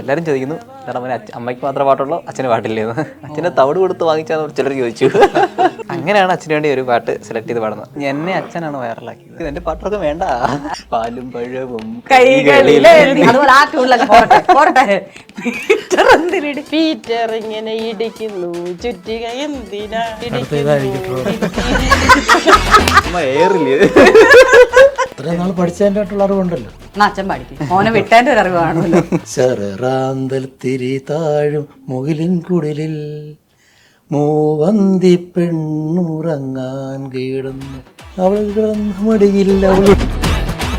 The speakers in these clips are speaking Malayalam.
എല്ലാവരും ചോദിക്കുന്നു കാരണം അമ്മയ്ക്ക് മാത്രമേ പാട്ടുള്ളൂ അച്ഛന് പാട്ടില്ലേന്ന്. അച്ഛനെ തവിട് കൊടുത്ത് വാങ്ങിച്ചാന്ന് ചിലർ ചോദിച്ചു. അങ്ങനെയാണ് അച്ഛന് വേണ്ടി ഒരു പാട്ട് സെലക്ട് ചെയ്ത് പാടുന്നത്. എന്നെ അച്ഛനാണ് വൈറലാക്കിയത്. എന്റെ പാട്ടൊക്കെ വേണ്ട, പാലും പഴവും കൈകളിലെ അതുപോലെ ആ ട്യൂണിലൊക്കെ പീറ്റർ ഇങ്ങനെ ഇടിക്കുന്നു ചുറ്റിക എന്തിനാ ഏറില്ലേ. ഇത്രയും നാൾ പഠിച്ചതിൻ്റെ അറിവുണ്ടല്ലോ. അച്ഛൻ പഠിക്കും, മോനെ വിട്ടതിന്റെ ഒരു അറിവ് കാണുമല്ലോ. ചെറാന്തൽ തിരി താഴും മുകിലിൻ കുടിലിൽ മൂവന്തി പെണ്ണുറങ്ങാൻ കിടന്നു അവൾ കിടന്നു മടിയില്ല അവൾ.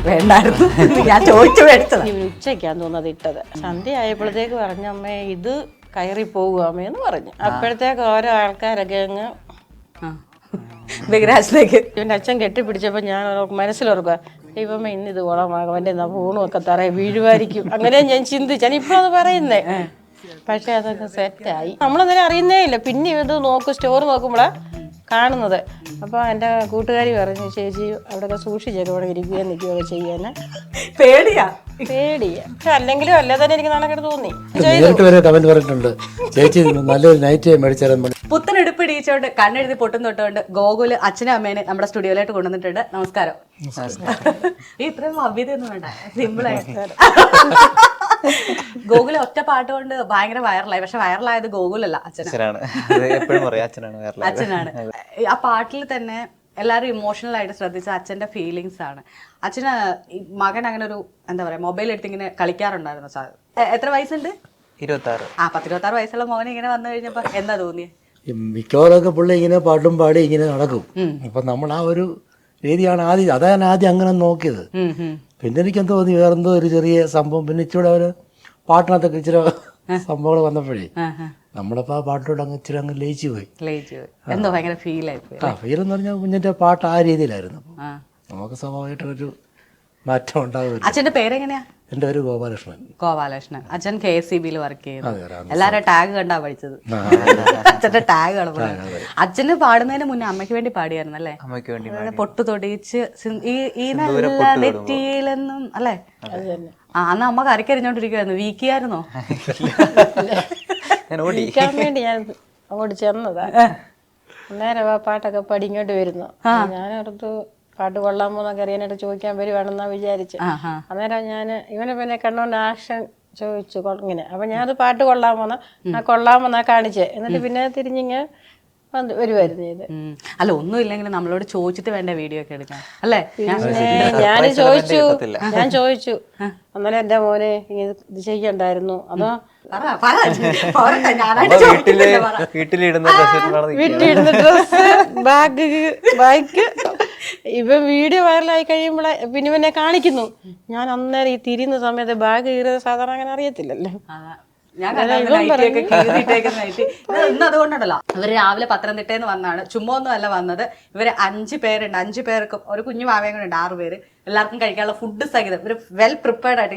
വേണ്ടായിരുന്നു, ഞാൻ ചോദിച്ചു മേടിച്ചത്. ഉച്ചയ്ക്കാന്ന് തോന്നുന്നത് ഇട്ടത്. സന്ധ്യ ആയപ്പോഴത്തേക്ക് പറഞ്ഞു അമ്മേ ഇത് കയറി പോകുക അമ്മയെന്ന് പറഞ്ഞു. അപ്പോഴത്തേക്ക് ഓരോ ആൾക്കാരൊക്കെ അങ്ങ് ബിഗ്രാസിലേക്ക് ഇവന്റെ അച്ഛൻ കെട്ടിപ്പിടിച്ചപ്പോ ഞാൻ മനസ്സിലോർക്കുക ദൈവമേ ഇന്ന് ഇത് കുളമാകും അവന്റെ ഫോണും ഒക്കെ തറയെ വീഴുമായിരിക്കും. അങ്ങനെ ഞാൻ ചിന്തിച്ചാണ് ഇപ്പോഴത് പറയുന്നേ. പക്ഷെ അതൊക്കെ സെറ്റായി. നമ്മളന്നേരം അറിയുന്നേ ഇല്ല. പിന്നെ ഇത് സ്റ്റോർ നോക്കുമ്പോഴാ കാണുന്നത്. അപ്പോൾ എൻ്റെ കൂട്ടുകാരി പറഞ്ഞു ചേച്ചി അവിടെയൊക്കെ സൂക്ഷിച്ചൊക്കെ ഇവിടെ ഇരിക്കുകയും നിൽക്കുകയൊക്കെ ചെയ്യാന് പേടിയാ. പക്ഷെ അല്ലെങ്കിലും അല്ലേ തന്നെ എനിക്ക് നാണക്കേട് തോന്നി. നേരിട്ട് വരെ കമന്റ് പറഞ്ഞിട്ടുണ്ട്, ചേച്ചി നല്ലൊരു നൈറ്റ് മേടിച്ചാലും പുത്തനെടുപ്പ് ഇടിയിച്ചോണ്ട് കണ്ണെഴുതി പൊട്ടും തൊട്ടുകൊണ്ട് ഗോകുല് അച്ഛനും അമ്മേനെ നമ്മുടെ സ്റ്റുഡിയോയിലായിട്ട് കൊണ്ടുവന്നിട്ടുണ്ട്. നമസ്കാരം. ഇത്രയും ഭവ്യതയൊന്നും വേണ്ട, സിമ്പിളായിട്ട്. ഗോകുല് ഒറ്റ പാട്ട് കൊണ്ട് ഭയങ്കര വൈറലായി. പക്ഷെ വൈറലായത് ഗോകുലല്ല, അച്ഛനാണ്. അച്ഛനാണ്. ആ പാട്ടിൽ തന്നെ എല്ലാവരും ഇമോഷണൽ ആയിട്ട് ശ്രദ്ധിച്ച അച്ഛന്റെ ഫീലിങ്സ് ആണ്. അച്ഛന് മകൻ അങ്ങനെ ഒരു എന്താ പറയാ മൊബൈൽ എടുത്ത് ഇങ്ങനെ കളിക്കാറുണ്ടായിരുന്നു. സാർ എത്ര വയസ്സുണ്ട്? 26. 26 വയസ്സുള്ള മോൻ ഇങ്ങനെ വന്നു കഴിഞ്ഞപ്പോ എന്താ തോന്നിയത്? മിക്കവാറൊക്കെ പുള്ളി ഇങ്ങനെ പാട്ടും പാടി ഇങ്ങനെ നടക്കും. അപ്പൊ നമ്മൾ ആ ഒരു രീതിയാണ് അതാണ് ആദ്യം അങ്ങനെ നോക്കിയത്. പിന്നെ എനിക്കെന്തോ തോന്നി വേറെന്തോ ഒരു ചെറിയ സംഭവം. പിന്നെ ഇച്ചിരി ഒരു പാട്ടിനകത്തൊക്കെ ഇച്ചിരി സംഭവങ്ങൾ വന്നപ്പോഴേ നമ്മളിപ്പോ ആ പാട്ടിലോട്ട് അങ്ങ് ഇച്ചിരി അങ്ങ് ലയിച്ചു പോയി. എന്തോ ഭയങ്കര ഫീലായി പോയി. ഫീൽ എന്ന് പറഞ്ഞാൽ കുഞ്ഞിന്റെ പാട്ട് ആ രീതിയിലായിരുന്നു. നമുക്ക് സ്വാഭാവികമായിട്ടൊരു മാറ്റം ഉണ്ടാകും. അച്ഛന്റെ പേരെങ്ങനെയാ? എൻ്റെ പേര് ഗോപാലകൃഷ്ണൻ. ഗോപാലകൃഷ്ണൻ. അച്ഛൻ KSEB വർക്ക് ചെയ്യുന്നു. എല്ലാരും ടാഗ് കണ്ടാ പഠിച്ചത്. അച്ഛന്റെ ടാഗ് കാണുമ്പോൾ അച്ഛന് പാടുന്നതിന് മുന്നേ അമ്മയ്ക്ക് വേണ്ടി പാടിയായിരുന്നു അല്ലേ? അമ്മയ്ക്ക് വേണ്ടി പൊട്ടു തൊടിയിച്ച് ഈ നല്ല നെറ്റിയിലെന്നും അല്ലേ? അന്ന് അമ്മ കരക്കരിഞ്ഞോണ്ടിരിക്കുവായിരുന്നു. വീക്കിയായിരുന്നോ? വീക്കാൻ വേണ്ടി ഞാൻ അങ്ങോട്ട് ചെന്നതാ. അന്നേരം ആ പാട്ടൊക്കെ പാടി ഇങ്ങോട്ട് വരുന്നു. ഞാനടുത്ത് പാട്ട് കൊള്ളാമോന്നൊക്കെ അറിയാനായിട്ട് ചോദിക്കാൻ വരുവാണെന്നാ വിചാരിച്ചു. അന്നേരം ഞാൻ ഇവനെ പിന്നെ കണ്ണോണ്ട് ആക്ഷൻ ചോദിച്ചു ഇങ്ങനെ. അപ്പൊ ഞാനത് പാട്ട് കൊള്ളാമോന്നാ കാണിച്ചേ. എന്നിട്ട് പിന്നെ തിരിഞ്ഞിങ്ങ് വരുമായിരുന്നു ഇത്. അല്ല ഒന്നും ഇല്ലെങ്കിലും നമ്മളോട് ചോദിച്ചിട്ട് വേണ്ട വീഡിയോ ഒക്കെ എടുക്കാൻ അല്ലേ? ഞാൻ ചോദിച്ചു അന്നേരം എന്റെ മോനെ ഇത് ചെയ്യണ്ടായിരുന്നു. അതോ വീട്ടിലിടുന്ന ഡ്രസ് ബാഗ് ഇവൻ വീഡിയോ വൈറലായി കഴിയുമ്പോഴേ പിന്നെ ഇവനെ കാണിക്കുന്നു. ഞാൻ അന്നേരം ഈ തിരിയുന്ന സമയത്ത് ബാഗ് കീറിയത് സാധാരണ അങ്ങനെ അറിയത്തില്ലല്ലോ. അതുകൊണ്ടല്ലോ ഇവര് രാവിലെ പത്തനംതിട്ടയിൽ നിന്ന് വന്നാണ്. ചുമ്മാ ഒന്നും അല്ല വന്നത്. ഇവര് 5 പേരുണ്ട്. 5 പേർക്കും ഒരു കുഞ്ഞു മാവയും കൂടെ ഉണ്ട്. 6 പേര് എല്ലാവർക്കും കഴിക്കാനുള്ള ഫുഡ് സഹിതം ഇവര് വെൽ പ്രിപ്പയർഡ് ആയിട്ട്.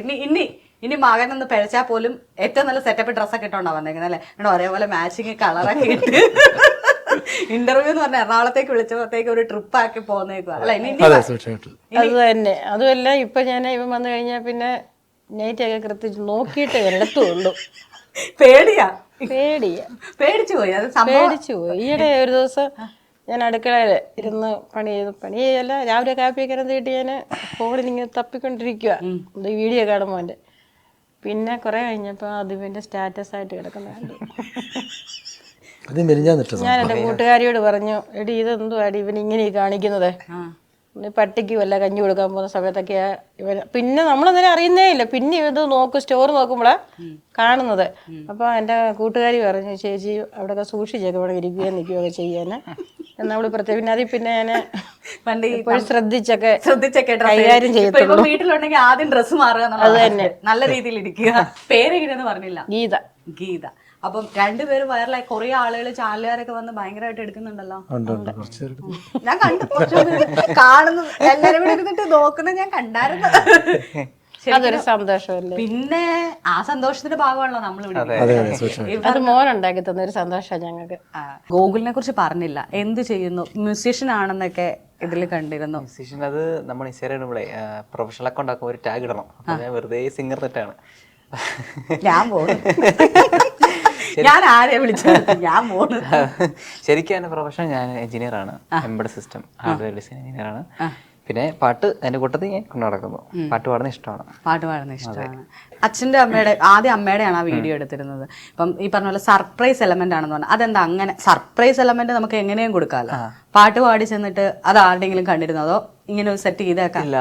ഇനി മകനൊന്ന് പിഴച്ചാൽ പോലും ഏറ്റവും നല്ല സെറ്റപ്പ് ഡ്രസ്സൊക്കെ ഇട്ടോണ്ടാ വന്നേക്കുന്നത് അല്ലേ? ഒരേപോലെ മാച്ചിങ് കളറൊക്കെ ഇട്ട് ഇന്റർവ്യൂ എന്ന് പറഞ്ഞാൽ എറണാകുളത്തേക്ക് വിളിച്ചപ്പോഴത്തേക്ക് ഒരു ട്രിപ്പ് ആക്കി പോന്നേക്കുക അല്ലെ? അത് തന്നെ. അതുമല്ല ഇപ്പൊ ഞാൻ ഇവൻ വന്നു കഴിഞ്ഞാൽ പിന്നെ നൈറ്റ് ഒക്കെ കൃത്യം നോക്കിയിട്ട് എടുത്തുള്ളൂ. പേടിച്ചു പോയി. ഈയിടെ ഒരു ദിവസം ഞാൻ അടുക്കളയിൽ ഇരുന്ന് പണി ചെയ്യല്ല. രാവിലെ കാപ്പിയൊക്കെ കിട്ടി ഞാൻ ഫോണിൽ ഇങ്ങനെ തപ്പിക്കൊണ്ടിരിക്കുക വീഡിയോ കാണുമ്പോൾ എൻ്റെ. പിന്നെ കുറെ കഴിഞ്ഞപ്പോ അത് ഇവന്റെ സ്റ്റാറ്റസ് ആയിട്ട് കിടക്കുന്നുണ്ട്. ഞാൻ എന്റെ കൂട്ടുകാരിയോട് പറഞ്ഞു, എടി ഇതെന്തുവാടി ഇവൻ ഇങ്ങനെ കാണിക്കുന്നത്? പട്ടിക്ക് വല്ല കഞ്ഞി കൊടുക്കാൻ പോകുന്ന സമയത്തൊക്കെയാ ഇവന്. പിന്നെ നമ്മളന്നേരം അറിയുന്നേ ഇല്ല. പിന്നെ ഇത് സ്റ്റോർ നോക്കുമ്പോഴാ കാണുന്നത്. അപ്പൊ എന്റെ കൂട്ടുകാരി പറഞ്ഞു ചേച്ചി അവിടെയൊക്കെ സൂക്ഷിച്ചൊക്കെ ഇവിടെ ഇരിക്കുകയും നിൽക്കുകയൊക്കെ ചെയ്യാന് നമ്മള് പ്രത്യേകം. പിന്നെ അതിൽ പിന്നെ ഞാൻ ശ്രദ്ധിച്ചൊക്കെ കൈകാര്യം ചെയ്യത്തുള്ളൂ. വീട്ടിലുണ്ടെങ്കിൽ ആദ്യം ഡ്രസ്സ് മാറുക, അത് തന്നെ നല്ല രീതിയിൽ ഇരിക്കുക. പേരെങ്ങനെയാന്ന് പറഞ്ഞില്ല. ഗീത. അപ്പം 2 പേര് വൈറലായി. കുറെ ആളുകൾ ചാനലുകാരൊക്കെ വന്ന് ഭയങ്കരമായിട്ട് എടുക്കുന്നുണ്ടല്ലോ. ഞാൻ കണ്ടു, കാണുന്നു, എല്ലാരും കൂടെ ഇരുന്നിട്ട് നോക്കുന്നത് ഞാൻ കണ്ടായിരുന്നു. അതൊരു സന്തോഷമല്ലേ? പിന്നെ ആ സന്തോഷത്തിന്റെ ഭാഗമാണല്ലോ നമ്മളിവിടെ. അത് മോനുണ്ടാക്കി തന്ന ഒരു സന്തോഷമാണ് ഞങ്ങൾക്ക്. ഗോകുലിനെ കുറിച്ച് പറഞ്ഞില്ല, എന്ത് ചെയ്യുന്നു? മ്യൂസീഷ്യൻ ആണെന്നൊക്കെ ഇതിൽ കണ്ടിരുന്നു. മ്യൂസീഷ്യൻ അത് നമ്മൾ ഇൻസ്റ്റാഗ്രാമിൽ പ്രൊഫഷണൽ അക്കൗണ്ട് ആക്കുമ്പോൾ ഒരു ടാഗ് ഇടണം. അപ്പൊ ഞാൻ വെറുതെ സിംഗർ നെറ്റാണ്. ഞാൻ പോണു. ഞാൻ ആരെയാ വിളിച്ചത്? ഞാൻ പോണു. ശരിക്കും എൻ്റെ പ്രൊഫഷൻ ഞാൻ എഞ്ചിനീയറാണ്, എംബഡ് സിസ്റ്റം ഹാർഡ്വെയർ ഡിസൈൻ എഞ്ചിനീയറാണ്. പിന്നെ പാട്ട് അതിൻ്റെ കൂട്ടത്തിൽ ഞാൻ കൊണ്ടു നടക്കുന്നു. പാട്ട് പാടുന്ന ഇഷ്ടമാണ്. പാട്ട് പാടുന്ന ഇഷ്ടമാണ്. അച്ഛൻ്റെ ആദ്യം അമ്മയുടെയാണ് ആ വീഡിയോ എടുത്തിരുന്നത്. ഇപ്പം ഈ പറഞ്ഞ പോലെ സർപ്രൈസ് എലമെന്റ് ആണെന്ന് പറഞ്ഞാൽ അതെന്താ അങ്ങനെ? സർപ്രൈസ് എലമെന്റ് നമുക്ക് എങ്ങനെയും കൊടുക്കാമല്ലോ. പാട്ട് പാടി ചെന്നിട്ട് അത് ആരുടെങ്കിലും കണ്ടിരുന്നോ അതോ ഇങ്ങനെ ഒരു സെറ്റ് ചെയ്തേക്കാം? ഇല്ല,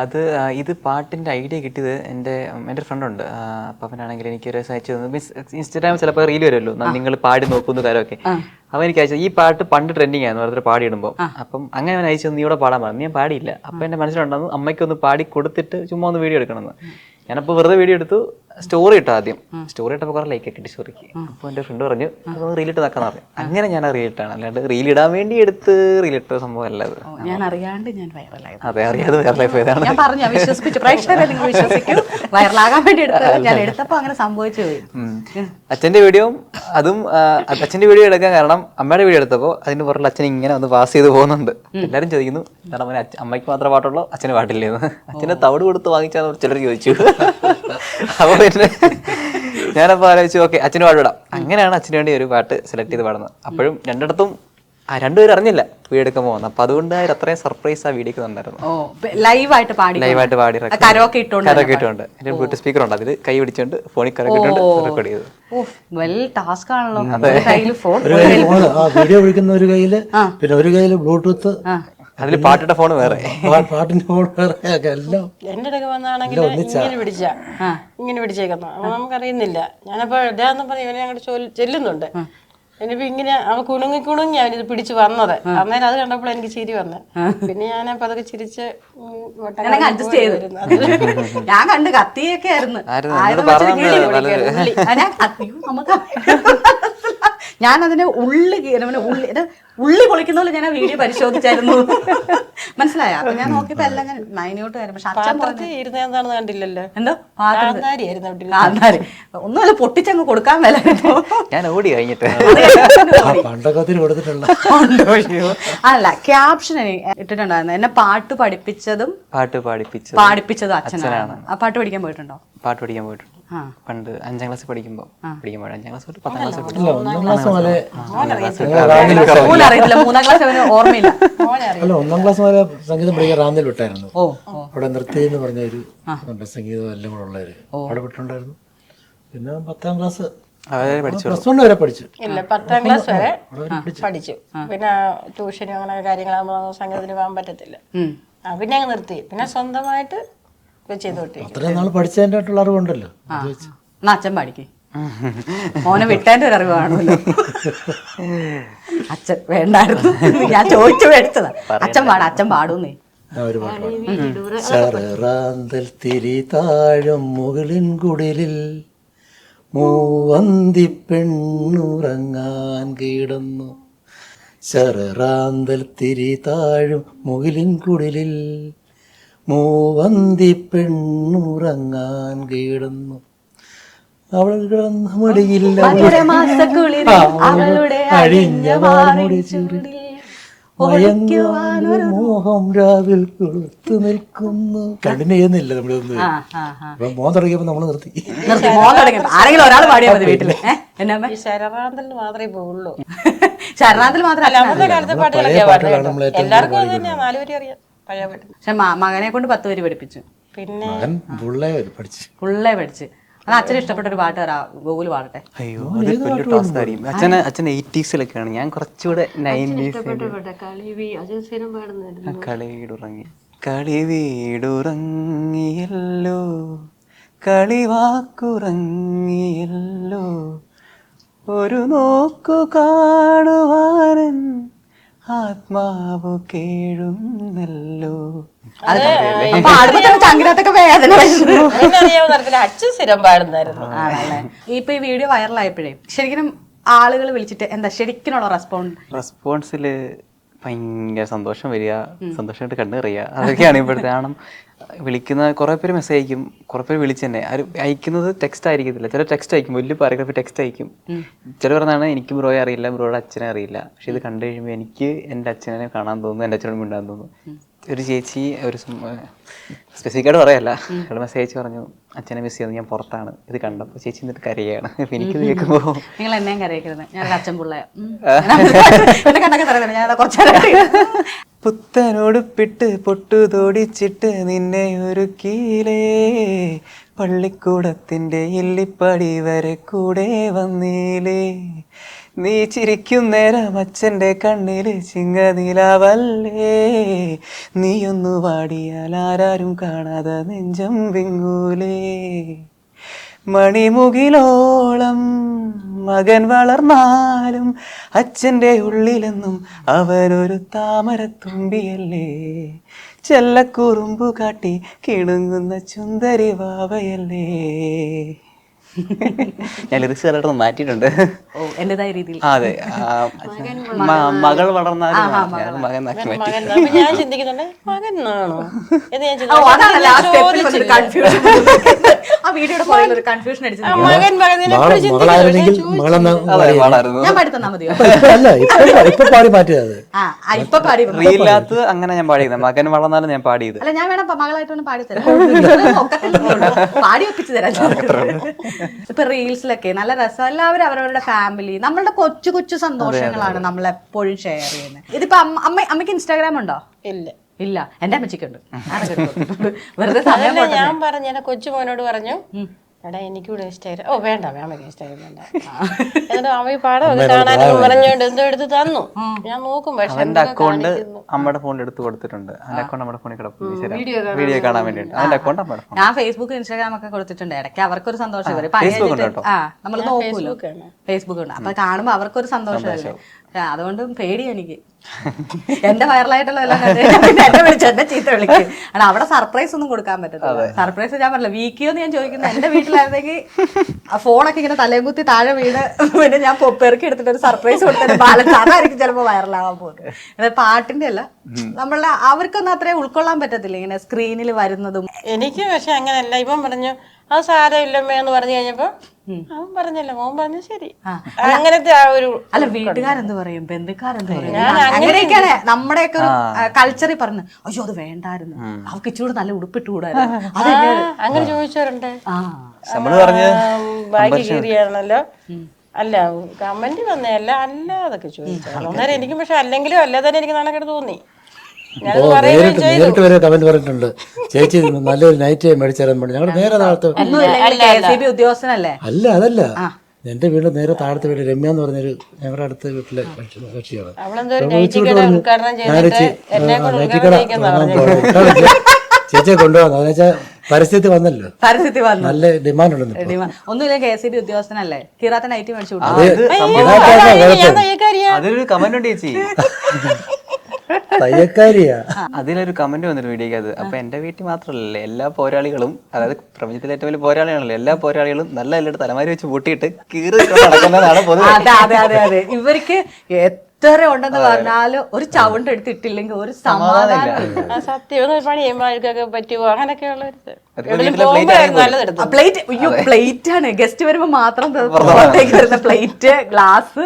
ഇത് പാട്ടിൻ്റെ ഐഡിയ കിട്ടിയത് എൻ്റെ ഫ്രണ്ടുണ്ട്. അപ്പം അവനാണെങ്കിൽ എനിക്കൊരു അയച്ചു തന്നു. മീൻസ് ഇൻസ്റ്റാഗ്രാമിൽ ചിലപ്പോൾ റീൽ വരുമല്ലോ, നിങ്ങൾ പാടി നോക്കുന്ന കാര്യമൊക്കെ. അവൻ എനിക്ക് അയച്ചത് ഈ പാട്ട് പണ്ട് ട്രെൻഡിങ് ആയിരുന്നു പറഞ്ഞിട്ട് പാടിയിടുമ്പോൾ. അപ്പം അങ്ങനെ അവൻ അയച്ചത് നീ ഇവിടെ പാടാൻ പറഞ്ഞു. ഞാൻ പാടിയില്ല. അപ്പം എൻ്റെ മനസ്സിലുണ്ടായിരുന്നു അമ്മയ്ക്കൊന്ന് പാടി കൊടുത്തിട്ട് ചുമ്മാ ഒന്ന് വീഡിയോ എടുക്കണമെന്ന്. ഞാനപ്പോൾ വെറുതെ വീഡിയോ എടുത്തു, സ്റ്റോറി ഇട്ടു. ആദ്യം സ്റ്റോറി ഇട്ടപ്പോൾ കുറേ ലൈക്ക് കിട്ടി സ്റ്റോറിക്ക്. അപ്പോൾ എൻ്റെ ഫ്രണ്ട് പറഞ്ഞു അതൊന്ന് റീലിട്ട് നോക്കാന്ന് പറഞ്ഞു. അങ്ങനെ ഞാൻ റീലിട്ടാണ്, അല്ലാണ്ട് റീലിടാൻ വേണ്ടി എടുത്ത് റീലിട്ട സംഭവം അല്ല അത്. ഞാൻ അറിയാണ്ട് ഞാൻ വൈറലായിരുന്നു. അതെ, അറിയാതെ വൈറലായി പോയതാണ്. ഞാൻ പറഞ്ഞു, വിശ്വസിപ്പിച്ചു. പ്രേക്ഷകരെ നിങ്ങൾ വിശ്വസിക്കൂ, വൈറലാകാൻ വേണ്ടി എടുത്തത്. ഞാൻ എടുത്തപ്പോൾ അങ്ങനെ സംഭവിച്ചു പോയി. അച്ഛൻ്റെ വീഡിയോയും അതും അച്ഛൻ്റെ വീഡിയോ എടുക്കാൻ കാരണം അമ്മയുടെ വീഡിയോ എടുത്തപ്പോൾ അതിന് പുറകിൽ അച്ഛൻ ഇങ്ങനെ ഒന്ന് പാസ് ചെയ്ത് പോകുന്നുണ്ട്. എല്ലാവരും ചോദിക്കുന്നു എന്താണ് അവന് അമ്മയ്ക്ക് മാത്രമേ പാട്ടുള്ളൂ അച്ഛന് പാട്ടില്ലേന്ന്. അച്ഛനെ തവിട് കൊടുത്ത് വാങ്ങിച്ചാൽ ചിലർ ചോദിച്ചു. അപ്പോൾ പിന്നെ ഞാനപ്പോൾ ആലോചിച്ചു ഓക്കെ അച്ഛന് പാടിവിടാം. അങ്ങനെയാണ് അച്ഛന് വേണ്ടി ഒരു പാട്ട് സെലക്ട് ചെയ്ത് പാടുന്നത്. അപ്പോഴും രണ്ടിടത്തും രണ്ടുപേരും അറിഞ്ഞില്ല വീഡിയോ എടുക്കാൻ പോകുന്നത്. അപ്പൊ അതുകൊണ്ട് അത്രയും സർപ്രൈസ് ആ വീഡിയോക്ക് തന്നായിരുന്നു. ലൈവായിട്ട് പാടി കരോക്കെ ഇട്ടുകൊണ്ട് എന്റെ ബ്ലൂടൂത്ത് സ്പീക്കർ ഉണ്ട്, അതിൽ കൈ പിടിച്ചോണ്ട് ഫോണിൽ കറക്കിട്ടുണ്ട് റെക്കോർഡ് ചെയ്തു. വെൽ ടാസ്ക് ആണല്ലോ. വീഡിയോ വിളിക്കുന്ന ഒരു കയ്യില്, പിന്നെ ഒരു കയ്യില് ബ്ലൂടൂത്ത്, അതിൽ പാട്ടിന്റെ ഫോൺ വേറെ, പാട്ടിന്റെ ഫോൺ വേറെ. എല്ലാം എന്റെ അടുക്ക വന്നാണെങ്കിൽ ഇങ്ങനെ പിടിച്ചേക്കുന്നു. അപ്പൊ നമുക്കറിയുന്നില്ല. ഞാനപ്പോ ഇതാന്ന് പറഞ്ഞ ഇവനെ അങ്ങോട്ട് ചെല്ലുന്നുണ്ട്. ഇനിയിപ്പോ ഇങ്ങനെ അവൻ കുണുങ്ങി അവനിത് പിടിച്ചു വന്നത്. അന്നേരം അത് കണ്ടപ്പോൾ എനിക്ക് ചിരി വന്നു. പിന്നെ ഞാനപ്പോ അതൊക്കെ ചിരിച്ച് അഡ്ജസ്റ്റ് ചെയ്തു. ഞാൻ കണ്ട് കത്തിയൊക്കെ ആയിരുന്നു. ഞാൻ അതിന്റെ ഉള്ളി പൊളിക്കുന്ന പോലെ ഞാൻ ആ വീഡിയോ പരിശോധിച്ചായിരുന്നു. മനസ്സിലായോ? അപ്പൊ ഞാൻ നോക്കിയപ്പോ എല്ലാം മൈന്യൂട്ട് ആയിരുന്നു. പക്ഷെ അച്ഛൻ ഇരുന്നെന്താണെന്ന് കണ്ടില്ലല്ലോ. എന്തോ കാന്താരി ഒന്നുമല്ല, പൊട്ടിച്ചങ്ങ് കൊടുക്കാൻ വില. ഞാൻ ഓടി കഴിഞ്ഞിട്ട് അല്ല, ക്യാപ്ഷൻ ഇട്ടിട്ടുണ്ടായിരുന്നു എന്നെ പാട്ട് പഠിപ്പിച്ചതും അച്ഛനാണ്. ആ പാട്ട് പഠിക്കാൻ പോയിട്ടുണ്ടോ? പാട്ട് പഠിക്കാൻ പോയിട്ടുണ്ട് പണ്ട് 5ാം ക്ലാസ് പഠിക്കുമ്പോൾ. 5ാം ക്ലാസ് തൊട്ട് 10ാം ക്ലാസ് അറിയത്തില്ല, 3ാം ക്ലാസ് ഓർമ്മയില്ല. അല്ല, 1ാം ക്ലാസ് വരെ സംഗീതം പഠിക്കാൻ റാന്നിൽ വിട്ടായിരുന്നു. അവിടെ നൃത്യം എന്ന് പറഞ്ഞ ഒരു സംഗീതം എല്ലാം കൂടെ ഉള്ളവര് അവിടെ വിട്ടുണ്ടായിരുന്നു. പിന്നെ 10ാം ക്ലാസ് പ്ലസ് 1 വരെ പഠിച്ചു. ഇല്ല, 10ാം ക്ലാസ് വരെ പഠിച്ചു. പിന്നെ ട്യൂഷനും അങ്ങനെ കാര്യങ്ങളാകുമ്പോൾ സംഗീതത്തിന് പോകാൻ പറ്റത്തില്ല. പിന്നെ അങ്ങ് നിർത്തി. പിന്നെ സ്വന്തമായിട്ട് അത്രയും നാൾ പഠിച്ചതിൻ്റെ ആയിട്ടുള്ള അറിവുണ്ടല്ലോ. അച്ഛൻ പാടിക്കേ, മോനെ വിട്ടതിന്റെ ഒരു അറിവാണല്ലോ. അച്ഛൻ വേണ്ടായിരുന്നു, ഞാൻ ചോദിച്ചു മേടിച്ചതാ. അച്ഛൻ പാടൂന്നേ. ശരറാന്തൽ തിരി താഴും മുകളിൻ കുടിലിൽ മൂവന്തി പെണ്ണുറങ്ങാൻ കിടന്നു. ശരറാന്തൽ തിരി താഴും മുകളിൻ കുടിലിൽ മൂവന്തി പെണ്ണുറങ്ങാൻ കിടന്നു. അവൾ കിടന്ന മടിയില്ല മോഹം രാവിൽ കൊളുത്തു നിൽക്കുന്നു. കണ്ടിന്യൂ ചെയ്യുന്നില്ല നമ്മളൊന്നും. മോൻ തുടങ്ങിയപ്പോ നമ്മള് നിർത്തി. ആരെങ്കിലും ഒരാൾ പാടിയാൽ മതി വീട്ടില്. ശരറാന്തൽ മാത്രമേ പോവുള്ളൂ. ശരണാന്തൽ മാത്രമല്ല, എല്ലാവർക്കും അത് തന്നെയാ. 4 വരി അറിയാം പഴയ പാട്ട്. പക്ഷെ മകനെ കൊണ്ട് 10 വരി പഠിപ്പിച്ചു. പിന്നെ പുള്ളേ പഠിച്ച്. അത് അച്ഛന് ഇഷ്ടപ്പെട്ട ഒരു പാട്ട് തരാ, ഗൂഗിൾ പാടട്ടെ. അയ്യോ, അത് വലിയ ടാസ്ക് ആയിരിക്കും. അച്ഛൻ 80s-ലൊക്കെയാണ്, ഞാൻ കുറച്ചുകൂടെ 90s. കളിവീടുറങ്ങിയല്ലോ കളിവാക്കുറങ്ങിയല്ലോ ഒരു നോക്കു കാണുവാനൻ ആത്മാവ് കേഴുന്നല്ലോ. ചങ്കിനകത്തൊക്കെ വേദന. അച്ഛൻ സ്ഥിരം പാടുന്നായിരുന്നു. ഇപ്പൊ ഈ വീഡിയോ വൈറലായപ്പോഴേ ശരിക്കും ആളുകൾ വിളിച്ചിട്ട് എന്താ ശരിക്കുള്ള റെസ്പോൺസില് ഭയങ്കര സന്തോഷം വരിക, സന്തോഷമായിട്ട് കണ്ണെറിയുക, അതൊക്കെയാണ് ഇപ്പോഴത്തെ. കാരണം വിളിക്കുന്ന കുറേ പേര് മെസ്സേജ് അയക്കും, കുറേ പേര് വിളിച്ച് തന്നെ അയക്കുന്നത് ടെക്സ്റ്റ് ആയിരിക്കത്തില്ല. ചില ടെക്സ്റ്റ് അയക്കും, വലിയ പാരഗ്രാഫ് ടെക്സ്റ്റ് അയക്കും. ചില പറഞ്ഞാണ് എനിക്ക് ബ്രോയെ അറിയില്ല, ബ്രോയുടെ അച്ഛനെ അറിയില്ല, പക്ഷെ ഇത് കണ്ടു കഴിയുമ്പോൾ എനിക്ക് എൻ്റെ അച്ഛനെ കാണാൻ തോന്നുന്നു, എൻ്റെ അച്ഛനോട് മിണ്ടാൻ തോന്നുന്നു. ഒരു ചേച്ചി ഒരു സ്പെസിഫിക്കായിട്ട് പറയല്ല, അവിടെ മെസ്സേജ് പറഞ്ഞു അച്ഛനെ മിസ് ചെയ്യുന്നത്, ഞാൻ പുറത്താണ്, ഇത് കണ്ടപ്പോൾ ചേച്ചി എന്നിട്ട് കരയാണ്. അപ്പം എനിക്കിത് കേൾക്കുമ്പോൾ നിങ്ങൾ എന്നെയും കരയിക്കരുത്, ഞാൻ അച്ഛൻ പിള്ളേ കണ്ടൊക്കെ തരുന്നത് ഞാൻ കുറച്ച് പുത്തനോടുപ്പിട്ട് പൊട്ടു തോടിച്ചിട്ട് നിന്നെ ഒരുക്കീലേ, പള്ളിക്കൂടത്തിൻ്റെ ഇല്ലിപ്പടി വരെ കൂടെ വന്നീലേ, നീ ചിരിക്കും നേരം അച്ഛൻ്റെ കണ്ണില് ചിങ്ങനിലാവല്ലേ, നീയൊന്നു വാടിയാൽ ആരാരും കാണാതെ നെഞ്ചം വിങ്ങൂലേ, മണിമുകിലോളം മകൻ വളർന്നാലും അച്ഛൻ്റെ ഉള്ളിലെന്നും അവനൊരു താമരത്തുമ്പിയല്ലേ, ചെല്ലക്കുറുമ്പു കാട്ടി കിണുങ്ങുന്ന ചുന്ദരി വാവയല്ലേ. ഞാൻ ലിറിക്സ് കലർന്ന് മാറ്റിയിട്ടുണ്ട്. ഓ എന്റേതായ രീതിയിൽ. അതെ, മകൾ വളർന്നാലും ഞാൻ മകൻ ആക്കി മാറ്റി. അപ്പൊ ഞാൻ ചിന്തിക്കുന്നുണ്ട് മകനാണോ എന്ന് ഞാൻ ആ വീഡിയോയുടെ പുറകിൽ ഒരു കൺഫ്യൂഷൻ അടിച്ചു. മകൻ മകളായിരുന്നെങ്കിൽ മകളെന്ന് അതെ, വളർന്നു. ഞാൻ പാടി തന്നാ മതിയോ? അല്ല ഇപ്പൊ പാടി മാറ്റിയത്. ആ ഇപ്പൊ പാടി. റീലിനകത്ത് അങ്ങനെ ഞാൻ പാടിയത്, മകൻ വളർന്നാലും ഞാൻ പാടിയത്. അല്ല ഞാൻ വേണം മകളായിട്ടൊന്ന് പാടി തരാം, പാടി ഒപ്പിച്ചു തരാം. ഇപ്പൊ റീൽസിലൊക്കെ നല്ല രസം, എല്ലാവരും അവരവരുടെ ഫാമിലി, നമ്മളുടെ കൊച്ചു കൊച്ചു സന്തോഷങ്ങളാണ് നമ്മളെപ്പോഴും ഷെയർ ചെയ്യുന്നത്. ഇതിപ്പോ അമ്മയ്ക്ക് ഇൻസ്റ്റാഗ്രാം ഉണ്ടോ? ഇല്ല. ഇല്ല, എന്റെ അമ്മച്ചിക്കുണ്ട്. വെറുതെ സമയം അതല്ല ഞാൻ പറഞ്ഞു, എന്റെ കൊച്ചുമോനോട് പറഞ്ഞു എടാ എനിക്കൂടെ ഇൻസ്റ്റാഗ്രാം. ഓ വേണ്ട വേണമെങ്കിൽ ഇൻസ്റ്റാഗ്രാം വേണ്ട. എന്നിട്ട് അവ പാടമൊക്കെ കാണാനൊക്കെ പറഞ്ഞോണ്ട് എന്തോ എടുത്ത് തന്നു. ഞാൻ നോക്കും, പക്ഷെ അവന്റെ അക്കൗണ്ട് അമ്മയുടെ ഫോണിൽ എടുത്ത് കൊടുത്തിട്ടുണ്ട്. അവന്റെ അക്കൗണ്ട് നമ്മുടെ ഫോണിൽ കിടക്കും വീഡിയോ കാണാൻ വേണ്ടിട്ട്. അവന്റെ അക്കൗണ്ട് അമ്മയുടെ ഫോൺ. ഞാൻ ഫേസ്ബുക്ക് ഇൻസ്റ്റാഗ്രാം ഒക്കെ കൊടുത്തിട്ടുണ്ട്. ഇടയ്ക്ക് അവർക്കൊരു സന്തോഷം വരും. നമ്മൾ നോക്കൂല്ലോ, ഫേസ്ബുക്ക് ഉണ്ട്. അപ്പൊ കാണുമ്പോ അവർക്കൊരു സന്തോഷമല്ലേ. അതുകൊണ്ട് പേടി എനിക്ക്, എന്റെ വൈറലായിട്ടുള്ള എല്ലാം എന്നെ വിളിച്ചു എന്നെ ചീത്ത വിളിക്കും. കാരണം അവിടെ സർപ്രൈസ് ഒന്നും കൊടുക്കാൻ പറ്റത്തില്ല. സർപ്രൈസ് ഞാൻ പറഞ്ഞില്ല, വീക്കിയോന്ന് ഞാൻ ചോദിക്കുന്നത്. എന്റെ വീട്ടിലായിരുന്നെങ്കിൽ ആ ഫോണൊക്കെ ഇങ്ങനെ തലയും കുത്തി താഴെ വീട് പിന്നെ ഞാൻ പെറുക്കി എടുത്തിട്ട് ഒരു സർപ്രൈസ് കൊടുത്തിട്ട് ബാലൻസ് അതായിരിക്കും ചിലപ്പോൾ വൈറലാവാൻ പോകുന്നത്. അതായത് പാട്ടിന്റെ അല്ല, നമ്മളുടെ അവർക്കൊന്നും അത്രയും ഉൾക്കൊള്ളാൻ പറ്റത്തില്ല ഇങ്ങനെ സ്ക്രീനിൽ വരുന്നതും. എനിക്ക് പക്ഷെ അങ്ങനെയല്ല. ഇവൻ പറഞ്ഞു അത് സാരമില്ലമ്മ എന്ന് പറഞ്ഞു കഴിഞ്ഞപ്പോ അവൻ പറഞ്ഞല്ലോ, മോൻ പറഞ്ഞു ശരി. അങ്ങനത്തെ ആ ഒരു അല്ല, വീട്ടുകാരെന്ത് പറയും, ബന്ധുക്കാരെന്ത് പറയും, അങ്ങനെയൊക്കെയാണ് നമ്മുടെയൊക്കെ ഒരു കൾച്ചറിൽ പറഞ്ഞു. അയ്യോ അത് വേണ്ടായിരുന്നു, അവർക്ക് ഇച്ചിരി നല്ല ഉടുപ്പിട്ട് കൂടായിരുന്നു, അങ്ങനെ ചോദിച്ചവരുണ്ട്. ബാക്കി കീറിയാണല്ലോ. അല്ല കമന്റ് വന്നല്ല അല്ലാതൊക്കെ ചോദിച്ചു. അന്നേരം എനിക്കും പക്ഷെ അല്ലെങ്കിലും അല്ലാതെ എനിക്ക് നാണക്കേട് തോന്നി. നേരിട്ട് വരെ കമന്റ് പറഞ്ഞിട്ടുണ്ട്, ചേച്ചി നല്ലൊരു നൈറ്റ് മേടിച്ചാലും പറഞ്ഞു. ഞങ്ങൾ നേരെ താഴത്ത് ഉദ്യോഗസ്ഥനല്ലേ? അല്ല അതല്ല, എന്റെ വീട്ടിൽ നേരെ താഴത്തെ വീട്ടിൽ രമ്യ എന്ന് പറഞ്ഞൊരു ഞങ്ങളുടെ അടുത്ത വീട്ടിലെ കക്ഷിയാണ്. ചേച്ചിയെ കൊണ്ടുപോകുന്നു. അതെന്ന് വെച്ചാൽ പരിസ്ഥിതി വന്നല്ലോ, പരിസ്ഥിതി വന്നു, നല്ല ഡിമാൻഡ് ഉണ്ടെന്ന്. ഒന്നുമില്ല, KSB ഉദ്യോഗസ്ഥനല്ലേ, കീറാത്ത നൈറ്റ് മേടിച്ചു. അതൊരു കമന്റ് ഉണ്ട് ചേച്ചി, തയ്യക്കാരിയാ. അതിലൊരു കമന്റ് വന്നൊരു വീഡിയോക്കകത്ത്. അപ്പൊ എന്റെ വീട്ടിൽ മാത്രമല്ലല്ലേ, എല്ലാ പോരാളികളും, അതായത് പ്രപഞ്ചത്തിലെ ഏറ്റവും വലിയ പോരാളിയാണല്ലോ, എല്ലാ പോരാളികളും നല്ല എല്ലായിട്ട് തലമാരി വെച്ച് പൂട്ടിയിട്ട് കീറി നടക്കുന്നതാണ് പൊതുവെ. അതെ ഇവർക്ക് എത്ര ഉണ്ടെന്ന് പറഞ്ഞാലും ഒരു ചവിണ്ട് എടുത്തിട്ടില്ലെങ്കിൽ ഒരു സമാധാനം. സത്യം പണി ചെയ്യുമ്പോഴൊക്കെ പറ്റുമോ അങ്ങനെയൊക്കെയുള്ള പ്ലേറ്റ്. അയ്യോ പ്ലേറ്റ് ആണ്, ഗസ്റ്റ് വരുമ്പോ മാത്രം വരുന്ന പ്ലേറ്റ്, ഗ്ലാസ്,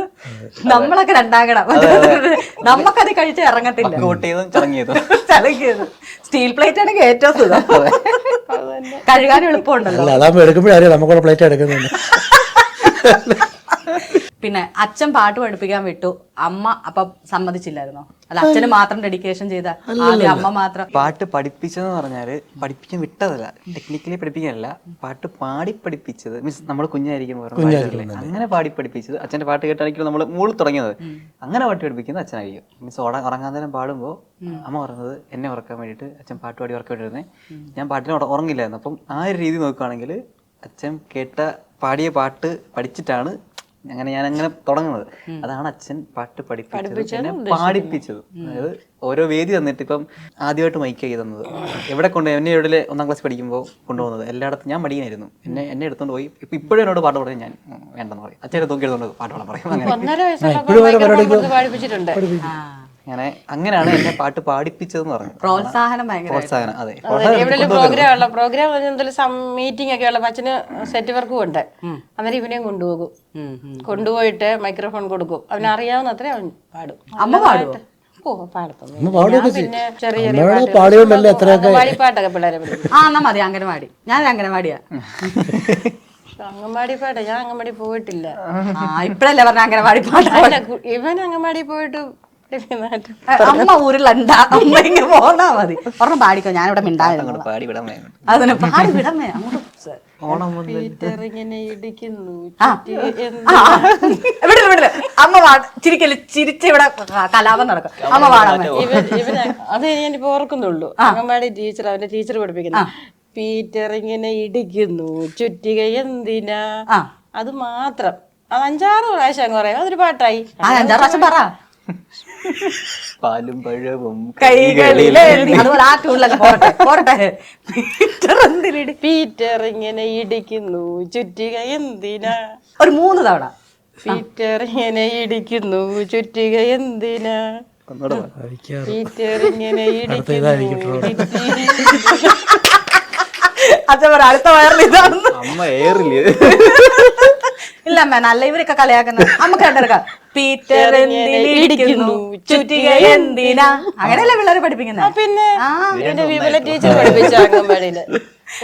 നമ്മളൊക്കെ രണ്ടാകണം. നമുക്കത് കഴിച്ച് ഇറങ്ങത്തില്ല. ചളങ്ങിയത് സ്റ്റീൽ പ്ലേറ്റ് ആണെങ്കിൽ ഏറ്റവും സുഖം, കഴുകാനും എളുപ്പമുണ്ടല്ലോ. അതാകുമ്പോ എടുക്കുമ്പോഴറിയാം നമുക്കുള്ള പ്ലേറ്റ് എടുക്കുന്നുണ്ട്. പിന്നെ അച്ഛൻ പാട്ട് പഠിപ്പിക്കാൻ വിട്ടു, അമ്മ അപ്പൊ സമ്മതിച്ചില്ലായിരുന്നോ? അല്ല അച്ഛന് മാത്രം ഡെഡിക്കേഷൻ ചെയ്ത, ആദ്യം അമ്മ മാത്രം. പാട്ട് പഠിപ്പിച്ചെന്ന് പറഞ്ഞാല് പഠിപ്പിക്കാൻ വിട്ടതല്ല, ടെക്നിക്കലി പഠിപ്പിക്കാനല്ല, പാട്ട് പാടി പഠിപ്പിച്ചത്. മീൻസ് നമ്മൾ കുഞ്ഞായിരിക്കുമ്പോൾ അങ്ങനെ പാടി പഠിപ്പിച്ചത്. അച്ഛന്റെ പാട്ട് കേട്ടായിരിക്കും നമ്മൾ മൂളിൽ തുടങ്ങിയത്. അങ്ങനെ പാട്ട് പഠിപ്പിക്കുന്നത് അച്ഛനായിരിക്കും. മീൻസ് ഉറങ്ങാൻ നേരം പാടുമ്പോൾ അമ്മ പറഞ്ഞത് എന്നെ ഉറക്കാൻ വേണ്ടിയിട്ട് അച്ഛൻ പാട്ട് പാടി ഉറക്കാൻ വേണ്ടിയിരുന്നേ. ഞാൻ പാട്ടിനെ ഉറങ്ങില്ലായിരുന്നു. അപ്പം ആ ഒരു രീതി നോക്കുകയാണെങ്കിൽ അച്ഛൻ പാടിയ പാട്ട് പഠിച്ചിട്ടാണ് ഞാൻ തുടങ്ങുന്നത്. അതാണ് അച്ഛൻ പാട്ട് പഠിപ്പിച്ചത്, പാടിപ്പിച്ചത്. അതായത് ഓരോ വേദി തന്നിട്ട്, ഇപ്പം ആദ്യമായിട്ട് മൈക്ക് തന്നത് എവിടെ എന്നെ എവിടെ 1ാം ക്ലാസ് പഠിക്കുമ്പോൾ കൊണ്ടുപോകുന്നത് എല്ലായിടത്തും ഞാൻ മടിയനായിരുന്നു. എന്നെ എടുത്തോണ്ട് പോയി. ഇപ്പോഴും എന്നോട് പാട്ട് പറയാൻ ഞാൻ വേണ്ടെന്ന് പറയും. അച്ഛനെ തൂക്കി എടുത്തോണ്ട് പാട്ട് പാടാൻ പറയും. അങ്ങനെയാണ് എന്നെ പാട്ട് പാടിപ്പിച്ചതെന്ന് പറഞ്ഞു. പ്രോത്സാഹനം. അതെ, പ്രോഗ്രാം മീറ്റിംഗ് ഒക്കെ ഉള്ള അച്ഛന് സെറ്റ് വർക്കും ഉണ്ട്. അന്നേരം ഇവനെയും കൊണ്ടുപോകും. കൊണ്ടുപോയിട്ട് മൈക്രോഫോൺ കൊടുക്കും. അവനറിയാവുന്ന അത്രേ അവൻ പാടും. അമ്മ പാടും. ഓ പാടത്തൊന്നും ഒന്ന് പാടുകയൊക്കെ ചെയ്യും. പിന്നെ ചെറിയ അമ്മയുടെ പാടിയോണ്ടല്ലേ എത്രയൊക്കെ പാട്ടൊക്കെ പിള്ളേരെ പഠിക്കും. ആ എന്നാ മതി അംഗനവാടി. ഞാൻ അംഗനവാടിയാ. അംഗൻവാടി പാട്ട ഞാൻ അംഗൻവാടി പോയിട്ടില്ല. ഇപ്പഴല്ലേ പറഞ്ഞ അംഗനവാടി പാട്ടാ. അല്ല ഇവൻ അംഗൻവാടി പോയിട്ട് അമ്മ ഊരിലണ്ട, അമ്മ ഇങ്ങനെ പോന്നാ മതി. ഒരെണ്ണം പാടിക്കോ, ഞാനിവിടെ മിണ്ടായിരുന്നു. പാടി വിടാൻ വേണം. അതിന് പാടി വിടമേ അങ്ങോട്ട്. ഓണം മുതൽ ഇങ്ങനെ ഇടിക്കുന്നു. വിടില്ല അമ്മ ചിരിക്കല് ചിരിച്ച് ഇവിടെ കലാപം നടക്കും. അമ്മ പാടാമേ. ഇവന് അത് ഞാനിപ്പോ ഓർക്കുന്നുള്ളൂ. അംഗൻവാടി ടീച്ചർ അവന്റെ ടീച്ചർ പഠിപ്പിക്കുന്നു. പീറ്റർ ഇങ്ങനെ ഇടിക്കുന്നു ചുറ്റിക എന്തിനാ, അത് മാത്രം. അത് 5-6 പ്രാവശ്യം അങ്ങ് പറയാം. അതൊരു പാട്ടായി. 5-6 പ്രാവശ്യം പറ. പാലും പഴവും കൈകളിലെ അതുപോലെ ആ ട്യൂണിലൊക്കെ പോരട്ടെ പോരട്ടെ. പീറ്റർ ഇങ്ങനെ ഇടിക്കുന്നു ചുറ്റിക എന്തിനാ, ഒരു 3 തവണ. പീറ്റർ ഇങ്ങനെ ഇടിക്കുന്നു ചുറ്റിക എന്തിനാ, ഒന്നുകൂടെ പീറ്റർ ഇങ്ങനെ ഇടിക്കുന്നു. അച്ഛൻ പറ അടുത്ത വയറിൽ ഇതാണെന്ന്. അമ്മ ഏറില്ല. ഇല്ല അമ്മ നല്ല ഇവരൊക്കെ കളിയാക്കുന്ന നമുക്ക് കണ്ടെടുക്കാം. പീറ്റർ ഇടിക്കുന്നു ചുറ്റിക എന്തിനാ, അങ്ങനെയല്ലേ പിള്ളേരെ പഠിപ്പിക്കുന്നത്. പിന്നെ എന്റെ വിമല ടീച്ചർ പഠിപ്പിച്ച അംഗൻവാടിയില്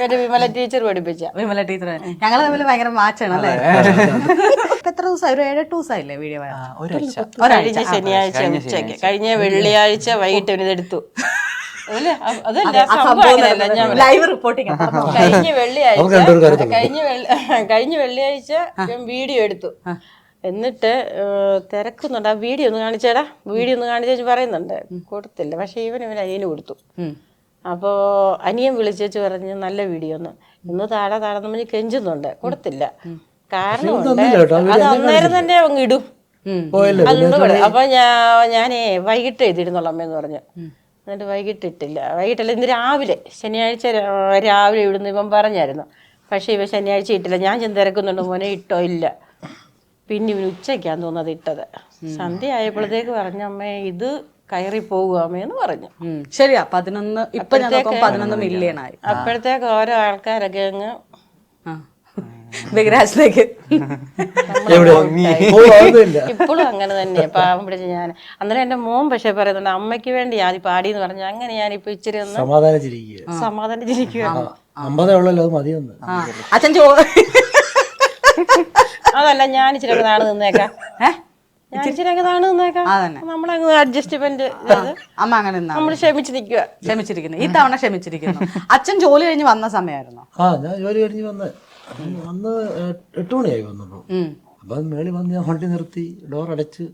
എന്റെ വിമല ടീച്ചർ പഠിപ്പിച്ച. വിമല ടീച്ചർ ഞങ്ങള് തമ്മിൽ ഭയങ്കര മാച്ചാണ് അല്ലേ. ഇപ്പൊ എത്ര ദിവസമായി? ഒരു 7-8 ദിവസമായില്ലേ വീഡിയോ? കഴിഞ്ഞ ശനിയാഴ്ച ഉച്ചയ്ക്ക്, കഴിഞ്ഞ വെള്ളിയാഴ്ച വൈകിട്ട് ഇതെടുത്തു. Live reporting. കഴിഞ്ഞ വെള്ളിയാഴ്ച വീഡിയോ എടുത്തു. എന്നിട്ട് തിരക്കുന്നുണ്ട്. ആ വീഡിയോ ഒന്ന് കാണിച്ചേടാ, വീഡിയോ ഒന്ന് കാണിച്ചു പറയുന്നുണ്ട്. കൊടുത്തില്ല. പക്ഷെ ഇവൻ അനിയന് കൊടുത്തു. അപ്പോൾ അനിയൻ വിളിച്ചേച്ച് പറഞ്ഞ് നല്ല വീഡിയോ ഒന്ന് ഇന്ന് താഴെ നമ്മൾ കെഞ്ചുന്നുണ്ട്. കൊടുത്തില്ല. കാരണം അത് അന്നേരം തന്നെ അങ്ങ് ഇടും. അതുകൊണ്ട് അപ്പൊ ഞാനേ വൈകിട്ട് എഴുതിയിരുന്നുള്ള അമ്മയെന്ന് പറഞ്ഞു. എന്നിട്ട് വൈകിട്ടിട്ടില്ല. വൈകിട്ടല്ല, ഇന്ന് രാവിലെ ശനിയാഴ്ച രാവിലെ ഇവിടുന്ന് ഇവൻ പറഞ്ഞായിരുന്നു. പക്ഷെ ഇവ ശനിയാഴ്ച ഇട്ടില്ല. ഞാൻ ചെന്ന് തിരക്കുന്നുണ്ട്, മോനെ ഇട്ടോ ഇല്ല. പിന്നെ ഇവന് ഉച്ചയ്ക്കാന്ന് തോന്നുന്നത് ഇട്ടത്. സന്ധ്യ ആയപ്പോഴത്തേക്ക് പറഞ്ഞ അമ്മേ ഇത് കയറി പോകുക അമ്മയെന്ന് പറഞ്ഞു. ശരിയാ. 11 ഇപ്പൊ 11 മില്യണായി. അപ്പോഴത്തേക്ക് ഓരോ ആൾക്കാരൊക്കെ അങ്ങ് ബിഗ്രാജിലേക്ക് ഇപ്പോഴും അങ്ങനെ തന്നെ പാവം പിടിച്ച് ഞാൻ. അന്നേരം എന്റെ മോൻ പക്ഷെ പറയുന്നുണ്ട് അമ്മയ്ക്ക് വേണ്ടി ആദ്യം പാടിയെന്ന് പറഞ്ഞു. അങ്ങനെ ഞാനിപ്പോ ഇച്ചിരി ഒന്ന് സമാധാനിച്ചിരിക്കുക. അച്ഛൻ അതല്ല, ഞാൻ ഇച്ചിരി ഒക്കെ നാണ് നിന്നേക്കാം. ഞാൻ ഇച്ചിരി ഒക്കെ നാണ് നിന്നേക്കാം. നമ്മളങ്ങ് അഡ്ജസ്റ്റ്മെന്റ് അമ്മ അങ്ങനെ നമ്മൾ ക്ഷമിച്ചിരിക്കുക. ക്ഷമിച്ചിരിക്കുന്നു. ഈ തവണ ക്ഷമിച്ചിരിക്കുന്നു. അച്ഛൻ ജോലി കഴിഞ്ഞ് വന്ന സമയമായിരുന്നു. ഞാൻ ജോലി കഴിഞ്ഞ് വന്ന് 8 മണിയായി വന്നപ്പോൾ. അപ്പം മേളിൽ വന്ന് ഞാൻ വണ്ടി നിർത്തി, ഡോർ അടച്ച്,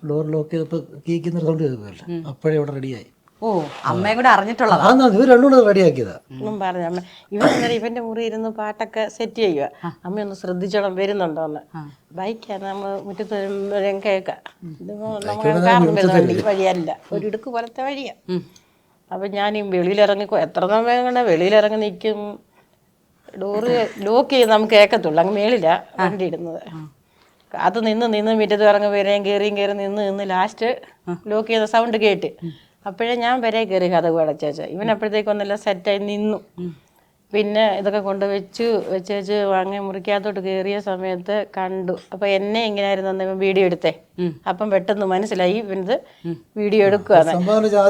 ഡോർ ലോക്ക് ചെയ്തപ്പോൾ കീക്കുന്ന സൗണ്ട് കേൾക്കുമല്ലോ. അപ്പോഴേ ഇവിടെ റെഡിയായി. ഓ, അമ്മയും കൂടെ അറിഞ്ഞിട്ടുള്ളതാ. ഇവർ രണ്ടും കൂടെ റെഡിയാക്കിയതാ. ഒന്നും പറഞ്ഞ അമ്മ ഇവന്റെ മുറി ഇരുന്ന് പാട്ടൊക്കെ സെറ്റ് ചെയ്യുക. അമ്മ ഒന്ന് ശ്രദ്ധിച്ചോളം വരുന്നുണ്ടോന്ന്. ബൈക്കാണ് നമ്മൾ മുറ്റത്ത് വരുമ്പോഴും കേൾക്കാം. വഴിയല്ല, ഒരു ഇടുക്ക് പോലത്തെ വഴിയാ. അപ്പൊ ഞാൻ ഈ വെളിയിലിറങ്ങി എത്ര സമയം കണ്ട വെളിയിലിറങ്ങി നിൽക്കും. ഡോറ് ലോക്ക് ചെയ്ത് നമുക്ക് കേൾക്കത്തുള്ളൂ. അങ്ങ് മേളിലാ വണ്ടി ഇടുന്നത്. അത് നിന്ന് മുറ്റത്ത് ഇറങ്ങി വരെയും കയറി നിന്ന് ലാസ്റ്റ് ലോക്ക് ചെയ്ത സൗണ്ട് കേട്ട് അപ്പോഴേ ഞാൻ വരെ കയറി കഥ അടച്ചേച്ച. ഇവൻ അപ്പോഴത്തേക്ക് ഒന്നെല്ലാം സെറ്റായി നിന്നു. പിന്നെ ഇതൊക്കെ കൊണ്ട് വെച്ചേച്ച് വാങ്ങി മുറിക്കകത്തോട്ട് കയറിയ സമയത്ത് കണ്ടു. അപ്പൊ എന്നെ എങ്ങനെയായിരുന്നു ഇവൻ വീഡിയോ എടുത്തേ. അപ്പം പെട്ടെന്ന് മനസ്സിലായി ഇവനത് വീഡിയോ എടുക്കുകയാണ്.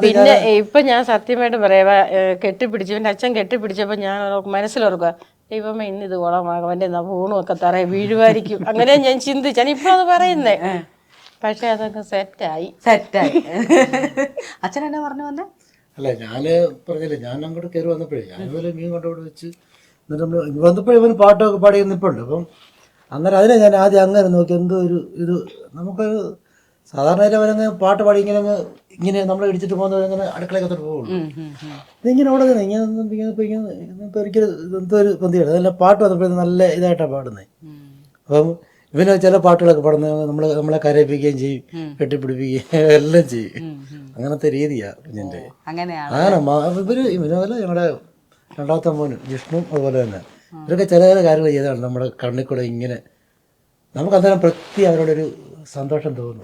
പിന്നെ ഇപ്പൊ ഞാൻ സത്യമായിട്ട് പറയാ, കെട്ടിപ്പിടിച്ചു ഇവന്റെ അച്ഛൻ കെട്ടിപ്പിടിച്ചപ്പോ ഞാൻ മനസ്സിലോർക്കുക, ദൈവമേ ഇന്നിത് കുളമാകും, അവന്റെ ഫോണും ഒക്കെ തറയെ വീഴുമായിരിക്കും. അങ്ങനെ ഞാൻ ചിന്തിച്ചാണ് ഇപ്പൊ അത് പറയുന്നേ. പക്ഷെ അതൊക്കെ സെറ്റായി. അച്ഛൻ എന്നാ പറഞ്ഞു വന്നേ? അല്ല, ഞാന് പറഞ്ഞില്ലേ, ഞാൻ അങ്ങോട്ട് കയറി വന്നപ്പോഴേ ഞാൻ ഇതുപോലെ മീൻ കൊണ്ടോട് വെച്ച് എന്നിട്ട് നമ്മൾ വന്നപ്പോഴേ ഇവന് പാട്ടൊക്കെ പാടി നിൽപ്പുണ്ട്. അപ്പം അന്നേരം അതിനെ ഞാൻ ആദ്യം അങ്ങനെ നോക്കി. എന്തോ ഇത് നമുക്ക് സാധാരണ അവരങ്ങ് പാട്ട് പാടി ഇങ്ങനെ നമ്മളെ ഇടിച്ചിട്ട് പോകുന്നവരങ്ങനെ അടുക്കളയൊക്കെ പോകുള്ളൂ. ഇതിങ്ങനെ അവിടെ തന്നെ ഇങ്ങനെ ഒരിക്കലും എന്തോ ഒരു പന്തിയാണ്. അതെല്ലാം പാട്ട് വന്നപ്പോഴേ നല്ല ഇതായിട്ടാണ് പാടുന്നത്. അപ്പം ഇവന് ചില പാട്ടുകളൊക്കെ പാടുന്നത് നമ്മളെ കരയിപ്പിക്കുകയും ചെയ്യും, കെട്ടിപ്പിടിപ്പിക്കുകയും എല്ലാം ചെയ്യും. അങ്ങനത്തെ രീതിയാ കുഞ്ഞിൻ്റെ. അങ്ങനെ ഇവനല്ല ഞങ്ങളുടെ രണ്ടാമത്തെ മോനും ജിഷ്ണും അതുപോലെ തന്നെ. ഇവരൊക്കെ ചില കാര്യങ്ങൾ ചെയ്താണ് നമ്മുടെ കണ്ണിൽ കൂടെ ഇങ്ങനെ നമുക്ക് അന്നേരം പ്രതി അവരോടൊരു സന്തോഷം തോന്നും.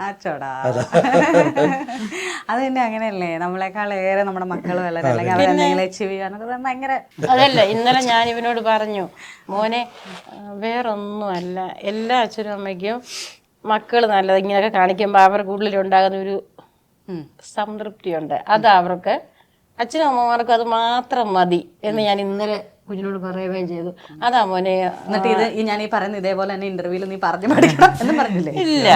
അത് തന്നെ അങ്ങനെയല്ലേ, നമ്മളെക്കാൾ ഏറെ നമ്മുടെ മക്കൾ വളരെ ഭയങ്കര. അതല്ല, ഇന്നലെ ഞാൻ ഇവനോട് പറഞ്ഞു, മോനെ വേറൊന്നും അല്ല, എല്ലാ അച്ഛനും അമ്മയ്ക്കും മക്കൾ നല്ലത് ഇങ്ങനെയൊക്കെ കാണിക്കുമ്പോൾ അവർക്ക് ഉള്ളിലുണ്ടാകുന്ന ഒരു സംതൃപ്തിയുണ്ട്. അത് അവർക്ക് അച്ഛനും അമ്മമാർക്കും അത് മാത്രം മതി എന്ന് ഞാൻ ഇന്നലെ കുഞ്ഞിനോട് പറയുകയും ചെയ്തു. അതാ മോനെ. എന്നിട്ട് ഇത് ഞാൻ ഈ പറയുന്ന ഇതേപോലെ തന്നെ ഇന്റർവ്യൂല് നീ പറഞ്ഞു പഠിക്കണം എന്ന് പറഞ്ഞില്ലേ? ഇല്ല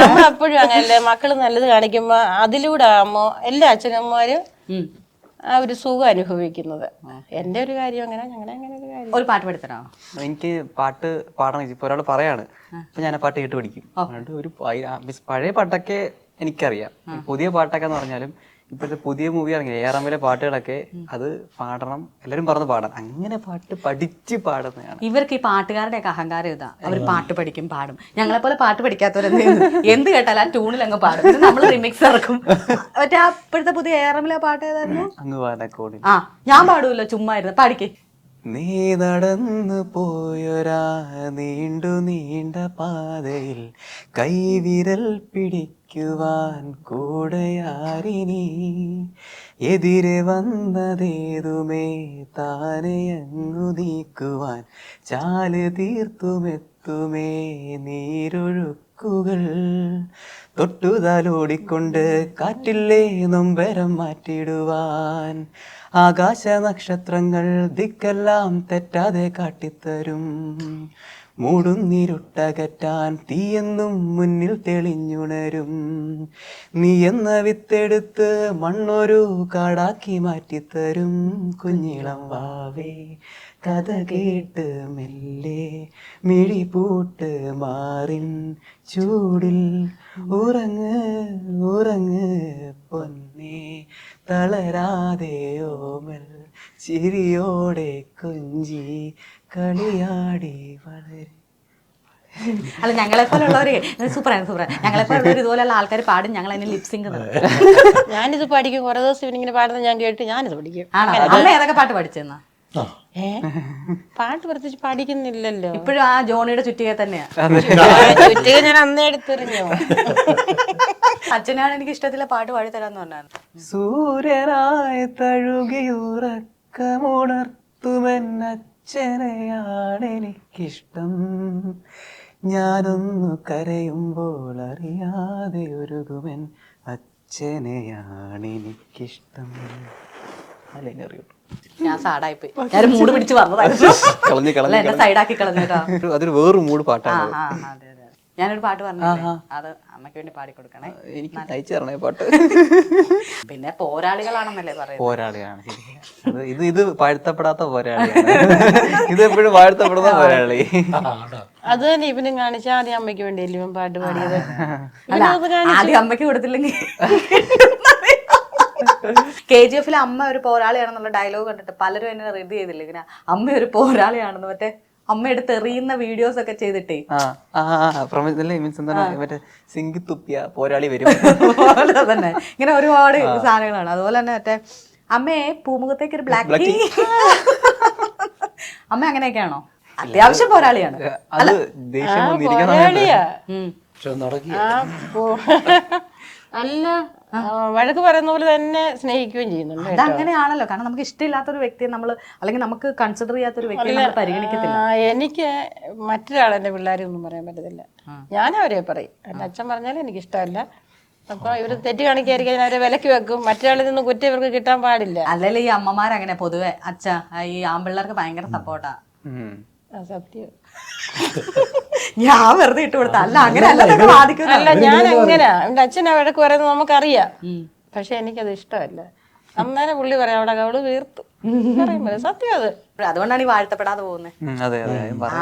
നമ്മളെപ്പോഴും അങ്ങനല്ലേ, മക്കള് നല്ലത് കാണിക്കുമ്പോ അതിലൂടെ ആകുമ്പോ എല്ലാ അച്ഛനമ്മമാരും ആ ഒരു സുഖം അനുഭവിക്കുന്നത്. എന്റെ ഒരു കാര്യം അങ്ങനെ, ഞങ്ങളുടെ അങ്ങനെ ഒരു കാര്യം. ഒരു പാട്ട് പഠിത്തണോ? എനിക്ക് പാട്ട് പാടണം. ഇപ്പൊ ഒരാൾ പറയാണ്, അപ്പൊ ഞാൻ ആ പാട്ട് കേട്ട് പഠിക്കും. അതുകൊണ്ട് ഒരു പഴയ പാട്ടൊക്കെ എനിക്കറിയാം. പുതിയ പാട്ടൊക്കെ എന്ന് പറഞ്ഞാലും ഇപ്പോഴത്തെ പുതിയ മൂവി ഇറങ്ങിയ ഏറാമിലെ പാട്ടുകളൊക്കെ അത് പാടണം, എല്ലാരും പറഞ്ഞ് പാടാം. അങ്ങനെ പാട്ട് പഠിച്ച് പാടുന്നതാണ്. ഇവർക്ക് ഈ പാട്ടുകാരുടെ ഒക്കെ അഹങ്കാരം ഇതാ, അവർ പാട്ട് പഠിക്കും പാടും. ഞങ്ങളെ പോലെ പാട്ട് പഠിക്കാത്തവരെന്ത് എന്ത് കേട്ടാലും ആ ട്യൂണിൽ അങ്ങ് പാടും. നമ്മൾ റിമിക്സ് ഇറക്കും. മറ്റേ അപ്പോഴത്തെ പുതിയ ഏറാമിലെ പാട്ട് ഏതായിരുന്നു? അങ്ങ് പാടക്കോടി. ആ ഞാൻ പാടൂല്ലോ, ചുമ്മാ ഇരുന്ന് പാടിക്കേ. നീ നടന്നു പോയൊരാ നീണ്ടു നീണ്ട പാതയിൽ കൈവിരൽ പിടിക്കുവാൻ കൂടെയാരിനി, എതിരെ വന്നതേതുമേ താനെയങ്ങു നീക്കുവാൻ ചാല് തീർത്തുമെത്തുമേ നീരൊഴുക്കുകൾ, തൊട്ടുതാലോടിക്കൊണ്ട് കാറ്റില്ലേ നൊമ്പരം മാറ്റിടുവാൻ, ആകാശ നക്ഷത്രങ്ങൾ ദിക്കെല്ലാം തെറ്റാതെ കാട്ടിത്തരും, മൂടുന്നിരുട്ടകറ്റാൻ തീയെന്നും മുന്നിൽ തെളിഞ്ഞുണരും, നീ എന്ന വിത്തെടുത്ത് മണ്ണൊരു കാടാക്കി മാറ്റിത്തരും, കുഞ്ഞിളം വാവേ കഥ കേട്ട് മെല്ലെ മിഴിപൂട്ട് മാറിൻ ചൂടിൽ ഉറങ്ങ് ഉറങ്ങ് പൊന്നേ, തളരാതെ ഓമൽ ചിരിയോടെ കൊഞ്ചി കളിയാടി വളരെ. അല്ല ഞങ്ങളെ പോലുള്ളവര് സൂപ്പറാണ്. ഞങ്ങളെ പോലുള്ളവർ ഇതുപോലെയുള്ള ആൾക്കാർ പാടും, ഞങ്ങൾ അതിന് ലിപ്സിംഗ്. ഞാനിത് പഠിക്കും. കുറെ ദിവസം ഇവനിങ്ങനെ പാടുന്നത് ഞാൻ കേട്ട് ഞാനിത് പഠിക്കും. ആണോ? അമ്മ ഏതൊക്കെ പാട്ട് പഠിച്ചെന്നാ? പാട്ട് പ്രത്യേകിച്ച് പഠിക്കുന്നില്ലല്ലോ. ഇപ്പോഴും ആ ജോണിയുടെ ചുറ്റിക തന്നെയാ. ചുറ്റിക ഞാൻ അന്നേ എടുത്തെറിഞ്ഞു. അച്ഛനാണ് എനിക്ക് ഇഷ്ടത്തിലെ പാട്ട് പാടിത്തരാന്ന് പറഞ്ഞാൽ. സൂര്യനായി തഴുകിയുറക്കമുണർത്തുമെന്നച്ഛനെയാണ് എനിക്കിഷ്ടം, ഞാനൊന്നു കരയുമ്പോൾ അറിയാതെ ഒരുകുമെൻ അച്ഛനെയാണ് എനിക്കിഷ്ടം. അല്ലേ അറിയുള്ളൂ. ഞാൻ സാഡായിപ്പോയി. ഞാൻ മൂട് പിടിച്ച് വന്നതായിരുന്നു. എന്നെ സൈഡാക്കി കളഞ്ഞേട്ടാ. അതൊരു വേറൊരു മൂഡ് പാട്ടാണ്. അതെ അതെ. ഞാനൊരു പാട്ട് പറഞ്ഞു, അത് അമ്മയ്ക്ക് വേണ്ടി പാടിക്കൊടുക്കണേ. എനിക്ക് തയ്ച്ചു തരണേ പാട്ട്. പിന്നെ പോരാളികളാണെന്നല്ലേ പറയുന്നത്. പോരാളിയാണ് ഇത് വാഴ്ത്തപ്പെടാത്ത പോരാളിയാണ്. ഇത് എപ്പോഴും വാഴ്ത്തപ്പെടുന്ന പോരാളി. അത് തന്നെ ഇവനും കാണിച്ച ആദ്യം അമ്മയ്ക്ക് വേണ്ടിയല്ലേ ഇവൻ പാട്ട് പാടിയത്. ആദ്യം അമ്മയ്ക്ക് കൊടുത്തില്ലെങ്കിൽ KGF അമ്മ ഒരു പോരാളിയാണെന്നുള്ള ഡയലോഗ് കണ്ടിട്ട് പലരും എന്നെ റിവ്യൂ ചെയ്തില്ല. ഇങ്ങനെ അമ്മ ഒരു പോരാളിയാണെന്ന് മറ്റേ അമ്മ എടുത്ത് എറിയുന്ന വീഡിയോസ് ഒക്കെ ചെയ്തിട്ടേ മറ്റേ സിങ്കി തുപ്പിയ പോരാളി വരും തന്നെ. ഇങ്ങനെ ഒരുപാട് സാധനങ്ങളാണ്. അതുപോലെ തന്നെ മറ്റേ അമ്മയെ പൂമുഖത്തേക്ക് ഒരു ബ്ലാക്ക് ടീ. അമ്മ അങ്ങനെയൊക്കെയാണോ? അത്യാവശ്യം പോരാളിയാണ്. അല്ല വഴക്ക് പറയുന്ന പോലെ തന്നെ സ്നേഹിക്കുകയും ചെയ്യുന്നുണ്ട്. അതങ്ങനെയാണല്ലോ. കാരണം നമുക്ക് ഇഷ്ടമില്ലാത്തൊരു വ്യക്തിയെ നമ്മൾ അല്ലെങ്കിൽ നമുക്ക് കൺസിഡർ ചെയ്യാത്തൊരു വ്യക്തിയെ നമ്മൾ പരിഗണിക്കത്തില്ല. എനിക്ക് മറ്റൊരാളെന്റെ പിള്ളേരെ ഒന്നും പറയാൻ പറ്റത്തില്ല. ഞാൻ അവരെ പറയും. എന്റെ അച്ഛൻ പറഞ്ഞാലും എനിക്ക് ഇഷ്ടമല്ല. അപ്പൊ ഇവര് തെറ്റ് കാണിക്കാതിരിക്കാൻ അവരെ വിലക്ക് വെക്കും. മറ്റൊരാളിൽ നിന്ന് കുറ്റം ഇവർക്ക് കിട്ടാൻ പാടില്ല. അല്ലെങ്കിൽ ഈ അമ്മമാരങ്ങനെ പൊതുവെ അച്ഛാ ഈ ആൺപിള്ളേർക്ക് ഭയങ്കര സപ്പോർട്ടാ. സത്യം. ഞാൻ വെറുതെ ഇട്ട് കൊടുത്ത അല്ല അങ്ങനെ അല്ല ഞാൻ അങ്ങനെ എന്റെ അച്ഛൻ വഴക്ക് പറയുന്നത് നമുക്കറിയാം. പക്ഷെ എനിക്കത് ഇഷ്ടമല്ല. അന്നേരം പുള്ളി പറയാം അവിടെ അവള് വീർത്തു പറയുമ്പോ സത്യം അത്. അതുകൊണ്ടാണ് ഈ വാഴ്ത്തപ്പെടാതെ പോകുന്നത്.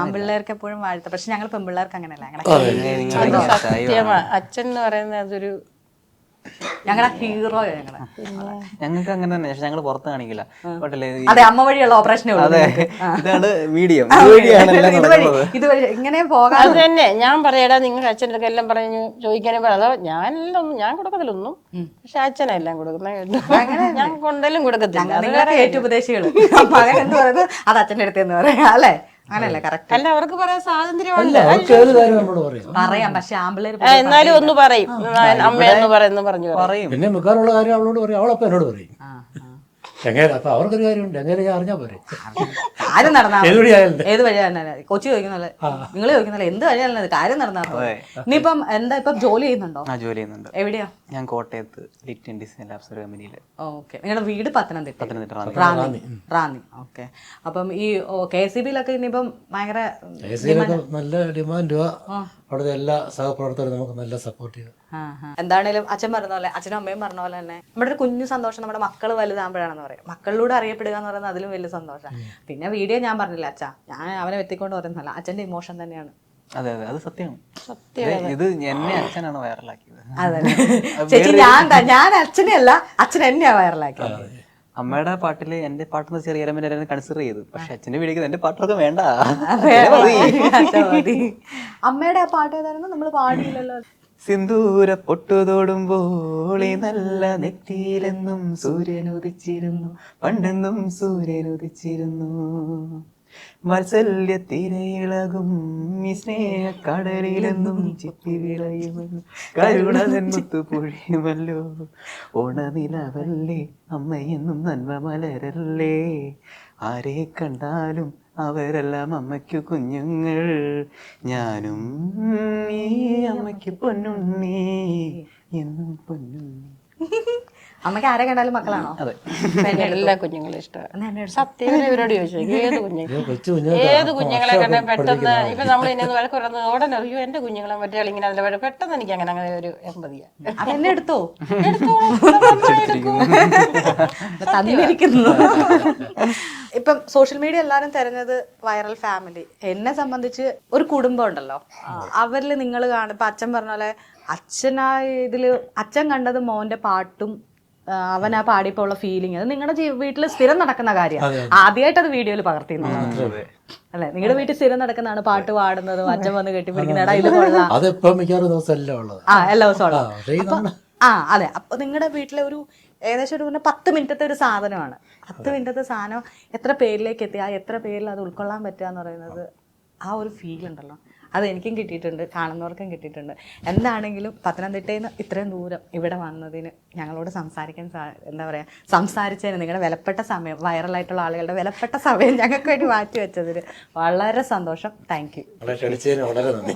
ആൺപിള്ളേർക്ക് എപ്പോഴും വാഴ്ത്ത. പക്ഷെ ഞങ്ങൾ പെൺപിള്ളേർക്ക് അങ്ങനെയല്ല. സത്യമാ. അച്ഛൻ എന്ന് പറയുന്നത് അതൊരു ഞങ്ങളുടെ ഹീറോ. ഞങ്ങൾക്ക് അങ്ങനെ തന്നെ. പക്ഷെ ഞങ്ങൾ പുറത്ത് കാണിക്കില്ല. അതെ അമ്മ വഴിയുള്ള ഓപ്പറേഷനേ ഉള്ളൂ. ഇതാണ് മീഡിയം. ഇതുവഴി ഇങ്ങനെ പോകാം. അത് തന്നെ ഞാൻ പറയടാ നിങ്ങൾ അച്ഛൻ്റെ അടുത്ത് എല്ലാം പറഞ്ഞു ചോദിക്കാനും അതോ ഞാനെല്ലാം ഞാൻ കൊടുക്കത്തില്ലൊന്നും. പക്ഷെ അച്ഛനെല്ലാം കൊടുക്കുന്ന ഞാൻ കൊണ്ടെല്ലാം കൊടുക്കത്തില്ല. ഏറ്റുപദേശികള് മകൻ എന്ത് പറയുന്നത് അത് അച്ഛൻ്റെ അടുത്തെന്ന് പറയാം അല്ലേ? അങ്ങനല്ലേ? കറക്റ്റ് അല്ല അവർക്ക് പറയാൻ സ്വാതന്ത്ര്യമുണ്ട്. പറയാം. പക്ഷെ ആമ്പിള്ളേർ എന്നാലും ഒന്ന് പറയും അമ്മയെന്ന് പറയുന്നു പറഞ്ഞു പറയും. പിന്നെ മിക്കാറുള്ള കാര്യം അവളോട് പറയും. അവളപ്പം എന്നോട് പറയും. എങ്ങനെ അപ്പൊ അവർക്കൊരു കാര്യമുണ്ട്, എങ്ങനെ ഞാൻ അറിഞ്ഞാൽ പോരെ. കാര്യം നടന്നാൽ ഏത് വഴിയായാലും ഏത് വഴിയാണല്ലേ കൊച്ചു ചോദിക്കുന്നല്ലേ, നിങ്ങൾ ചോദിക്കുന്നല്ലേ, എന്ത് വഴിയാണല്ലേ കാര്യം നടന്നാൽ മതി. ഇനിയിപ്പം എന്താ ഇപ്പം ജോലി ചെയ്യുന്നുണ്ടോ? ആ ജോലി ചെയ്യുന്നുണ്ട്. എവിടെയാ? ഞാൻ കോട്ടയത്ത് ലിറ്റ് ഡിസൈൻ ലാബ്സ് ഒരു കമ്പനിയിൽ. ഓക്കെ. നിങ്ങളുടെ വീട് പത്തനംതിട്ട? റാന്നി. ഓക്കെ. അപ്പം ഈ KCB-യിലൊക്കെ ഇനിയിപ്പം ഭയങ്കര നല്ല ഡിമാൻഡുവാ. അവിടുത്തെ എല്ലാ സഹപ്രവർത്തകരും നമുക്ക് നല്ല സപ്പോർട്ട് ചെയ്യും. എന്താണേലും അച്ഛൻ പറഞ്ഞ പോലെ, അച്ഛനും അമ്മയും പറഞ്ഞ പോലെ തന്നെ നമ്മുടെ ഒരു കുഞ്ഞു സന്തോഷം നമ്മുടെ മക്കൾ വലുതാകുമ്പോഴാണെന്ന് പറയും. മക്കളിലൂടെ അറിയപ്പെടുക എന്ന് പറയുന്നത് അതിലും വലിയ സന്തോഷമാണ്. പിന്നെ വീഡിയോ ഞാൻ പറഞ്ഞില്ല അച്ഛാ, ഞാൻ അവനെ എത്തിക്കൊണ്ട് പറയുന്നതല്ല, അച്ഛന്റെ ഇമോഷൻ തന്നെയാണ്. അതെ അതെ, അത് സത്യമാണ്. ഇത് എന്നെ അച്ഛനാണ് വൈറലാക്കിയത്. അതെ ചേച്ചി, ഞാൻ അച്ഛനെ അല്ല, അച്ഛൻ എന്നെയാ വൈറലാക്കിയത്. അമ്മയുടെ പാട്ടില് എന്റെ പാട്ടിന് ചെറിയ എലമെന്റ് കൺസിഡർ ചെയ്തു. പക്ഷെ അച്ഛന്റെ വീഡിയോക്ക് എന്റെ പാട്ടൊക്കെ വേണ്ട. അമ്മയുടെ ആ പാട്ട് ഏതായിരുന്നു? നമ്മൾ പാടിയില്ലല്ലോ. സിന്ദൂര പൊട്ടുതൊടുമ്പോൾ നല്ല നെറ്റിയിലെന്നും സൂര്യൻ ഉദിച്ചിരുന്നു, പണ്ടെന്നും സൂര്യൻ ഉദിച്ചിരുന്നു. വാത്സല്യ തിരയിളകും ഈ സ്നേഹക്കടലിലെന്നും ചിത്തി വിളയുമെന്നു കരുണതൻ മുത്തു പൊഴിയുമല്ലോ. ഓണനിലവല്ലേ അമ്മയെന്നും നന്മ മലരല്ലേ, ആരെ കണ്ടാലും അവരെല്ലാം അമ്മയ്ക്കു കുഞ്ഞുങ്ങൾ, ഞാനും ഈ അമ്മയ്ക്ക് പൊന്നുണ്ണി എന്നും പൊന്നുണ്ണി. അമ്മയ്ക്ക് ആരെ കണ്ടാലും മക്കളാണോ? അതെ, എല്ലാ കുഞ്ഞുങ്ങളും ഇഷ്ടമാണ്. സത്യം ഇവരോട് ചോദിച്ചു, ഏത് കുഞ്ഞുങ്ങളെ കണ്ടാൽ പെട്ടെന്ന് ഇപ്പൊ നമ്മൾ ഇനി വഴക്ക് പറയുന്നത് ഉടനെ അറിയോ എന്റെ കുഞ്ഞുങ്ങളെ മറ്റേ ഇങ്ങനെ അതിന്റെ പെട്ടെന്ന് എനിക്ക് അങ്ങനെ ഒരു എമ്പതിയാ. അതെന്നെ എടുത്തോ തന്നിരിക്കുന്നു. ഇപ്പം സോഷ്യൽ മീഡിയ എല്ലാരും തെരഞ്ഞത് വൈറൽ ഫാമിലി. എന്നെ സംബന്ധിച്ച് ഒരു കുടുംബം ഉണ്ടല്ലോ, അവരിൽ നിങ്ങൾ കാണും. ഇപ്പൊ അച്ഛൻ പറഞ്ഞ പോലെ അച്ഛനായ ഇതില് അച്ഛൻ കണ്ടത് മോന്റെ പാട്ടും അവൻ ആ പാടിയപ്പോ ഉള്ള ഫീലിംഗ്, അത് നിങ്ങളുടെ വീട്ടിൽ സ്ഥിരം നടക്കുന്ന കാര്യമാണ്. ആദ്യമായിട്ട് അത് വീഡിയോയിൽ പകർത്തിയിരുന്നു അല്ലെ? നിങ്ങളുടെ വീട്ടിൽ സ്ഥിരം നടക്കുന്നതാണ് പാട്ട് പാടുന്നതും അച്ഛൻ വന്ന് കെട്ടിപ്പിടിക്കുന്ന ഇത് കൊള്ളാം. എല്ലാ ദിവസവും ഉള്ളത്. അതെ. അപ്പൊ നിങ്ങളുടെ വീട്ടിലെ ഒരു ഏകദേശം ഒരു 10 മിനിറ്റത്തെ ഒരു സാധനമാണ്. 10 മിനിറ്റത്തെ സാധനം എത്ര പേരിലേക്ക് എത്തി, ആ എത്ര പേരിൽ അത് ഉൾക്കൊള്ളാൻ പറ്റുക എന്ന് പറയുന്നത്, ആ ഒരു ഫീൽ ഉണ്ടല്ലോ, അത് എനിക്കും കിട്ടിയിട്ടുണ്ട്, കാണുന്നവർക്കും കിട്ടിയിട്ടുണ്ട്. എന്താണെങ്കിലും പത്തനംതിട്ടയിൽ നിന്ന് ഇത്രയും ദൂരം ഇവിടെ വന്നതിന്, ഞങ്ങളോട് സംസാരിക്കാൻ എന്താ പറയുക, സംസാരിച്ചതിന്, നിങ്ങളുടെ വിലപ്പെട്ട സമയം, വൈറലായിട്ടുള്ള ആളുകളുടെ വിലപ്പെട്ട സമയം ഞങ്ങൾക്ക് വേണ്ടി മാറ്റി വെച്ചതിന് വളരെ സന്തോഷം. Thank you. വളരെ നന്ദി.